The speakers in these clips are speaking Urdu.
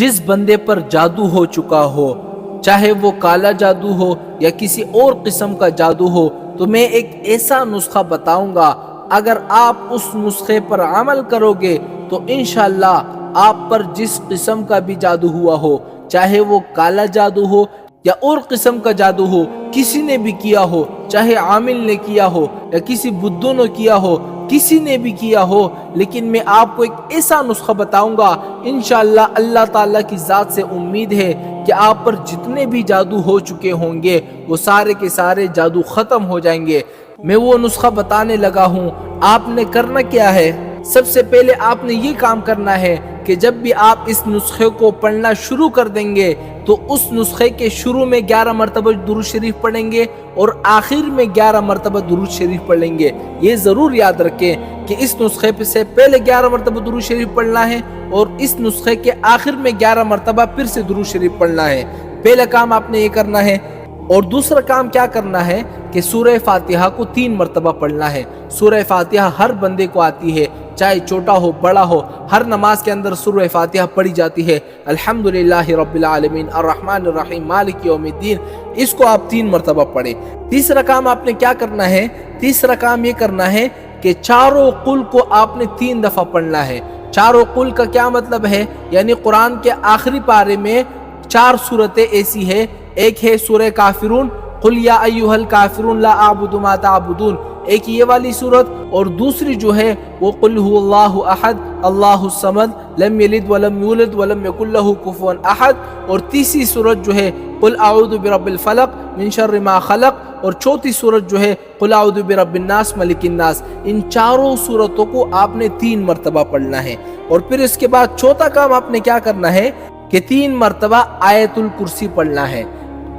جس بندے پر جادو ہو چکا ہو، چاہے وہ کالا جادو ہو یا کسی اور قسم کا جادو ہو، تو میں ایک ایسا نسخہ بتاؤں گا، اگر آپ اس نسخے پر عمل کرو گے تو انشاءاللہ آپ پر جس قسم کا بھی جادو ہوا ہو، چاہے وہ کالا جادو ہو یا اور قسم کا جادو ہو، کسی نے بھی کیا ہو، چاہے عامل نے کیا ہو یا کسی بدھو نے کیا ہو، کسی نے بھی کیا ہو، لیکن میں آپ کو ایک ایسا نسخہ بتاؤں گا، انشاءاللہ اللہ تعالیٰ کی ذات سے امید ہے کہ آپ پر جتنے بھی جادو ہو چکے ہوں گے وہ سارے کے سارے جادو ختم ہو جائیں گے۔ میں وہ نسخہ بتانے لگا ہوں۔ آپ نے کرنا کیا ہے؟ سب سے پہلے آپ نے یہ کام کرنا ہے کہ جب بھی آپ اس نسخے کو پڑھنا شروع کر دیں گے تو اس نسخے کے شروع میں 11 مرتبہ درود شریف پڑھیں گے اور آخر میں 11 مرتبہ درود شریف پڑھیں گے۔ یہ ضرور یاد رکھیں کہ اس نسخے سے پہلے 11 مرتبہ درود شریف پڑھنا ہے اور اس نسخے کے آخر میں 11 مرتبہ پھر سے درود شریف پڑھنا ہے۔ پہلا کام آپ نے یہ کرنا ہے۔ اور دوسرا کام کیا کرنا ہے کہ سورہ فاتحہ کو 3 مرتبہ پڑھنا ہے۔ سورہ فاتحہ ہر بندے کو آتی ہے، چاہے چھوٹا ہو بڑا ہو، ہر نماز کے اندر سورہ فاتحہ پڑھی جاتی ہے۔ الحمدللہ رب العالمین الرحمن الرحیم مالک یوم الدین، اس کو آپ 3 مرتبہ پڑھیں۔ تیسرا کام آپ نے کیا کرنا ہے؟ تیسرا کام یہ کرنا ہے کہ چاروں قل کو آپ نے 3 دفعہ پڑھنا ہے۔ چاروں قل کا کیا مطلب ہے؟ یعنی قرآن کے آخری پارے میں 4 سورتیں ایسی ہے، ایک ہے سورہ کافرون، قل یا ایھا الکافرون لا اعبد ما تعبدون، ایک یہ والی سورت، اور دوسری جو ہے وہ قل هو اللہ احد اللہ الصمد لم یلد ولم یولد ولم یکن لہ کفوا احد، اور تیسری سورت جو ہے قل اعوذ برب الفلق من شر ما خلق، اور چوتھی سورت جو ہے قل اعوذ برب الناس ملک الناس۔ ان چاروں سورتوں کو آپ نے 3 مرتبہ پڑھنا ہے۔ اور پھر اس کے بعد چوتھا کام آپ نے کیا کرنا ہے کہ 3 مرتبہ آیت الکرسی پڑھنا ہے۔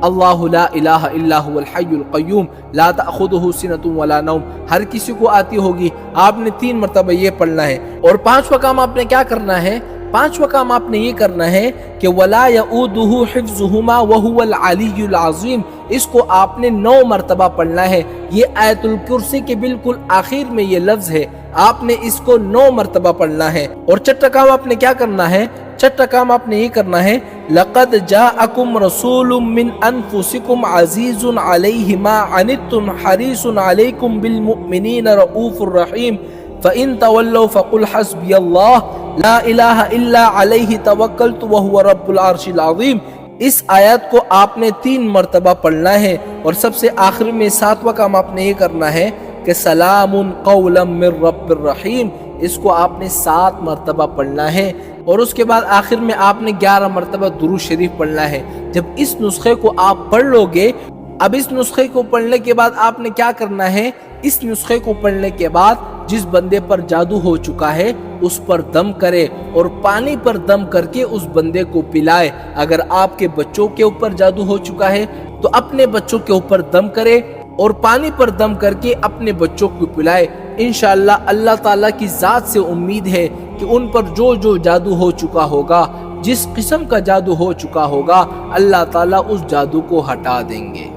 اللہ لا الہ الا هو الحی القیوم لا تأخذہ سنۃ ولا نوم، ہر کسی کو آتی ہوگی، آپ نے 3 مرتبہ یہ پڑھنا ہے۔ اور 5واں کام آپ نے کیا کرنا ہے؟ 5واں کام آپ نے یہ کرنا ہے کہ ولا یؤودہ حفظہما وہو العلی العظیم، اس کو آپ نے 9 مرتبہ پڑھنا ہے۔ یہ آیت الکرسی کے بالکل آخر میں یہ لفظ ہے، آپ نے اس کو 9 مرتبہ پڑھنا ہے۔ اور چھٹا کام آپ نے کیا کرنا ہے؟ چھٹا کام آپ نے یہ کرنا ہے لقد جاءکم رسول من انفسکم عزیز علیہ ما عنتم حریص علیکم بالمؤمنین رؤوف الرحیم فإن تولوا فقل حسبی اللہ لا الہ الا علیہ توکلت وہو رب العرش العظیم۔ اس آیت کو آپ نے 3 مرتبہ پڑھنا ہے۔ اور سب سے آخر میں 7واں کام آپ نے یہ کرنا ہے کہ سلام قولا من رب الرحیم، اس کو آپ نے 7 مرتبہ پڑھنا ہے۔ اور اس کے بعد آخر میں آپ نے 11 مرتبہ درود شریف پڑھنا ہے۔ جب اس نسخے کو آپ پڑھ لو گے، اب اس نسخے کو پڑھنے کے بعد آپ نے کیا کرنا ہے؟ اس نسخے کو پڑھنے کے بعد جس بندے پر جادو ہو چکا ہے اس پر دم کرے اور پانی پر دم کر کے اس بندے کو پلائے۔ اگر آپ کے بچوں کے اوپر جادو ہو چکا ہے تو اپنے بچوں کے اوپر دم کرے اور پانی پر دم کر کے اپنے بچوں کو پلائے۔ انشاءاللہ اللہ تعالیٰ کی ذات سے امید ہے کہ ان پر جو جو جادو ہو چکا ہوگا، جس قسم کا جادو ہو چکا ہوگا، اللہ تعالیٰ اس جادو کو ہٹا دیں گے۔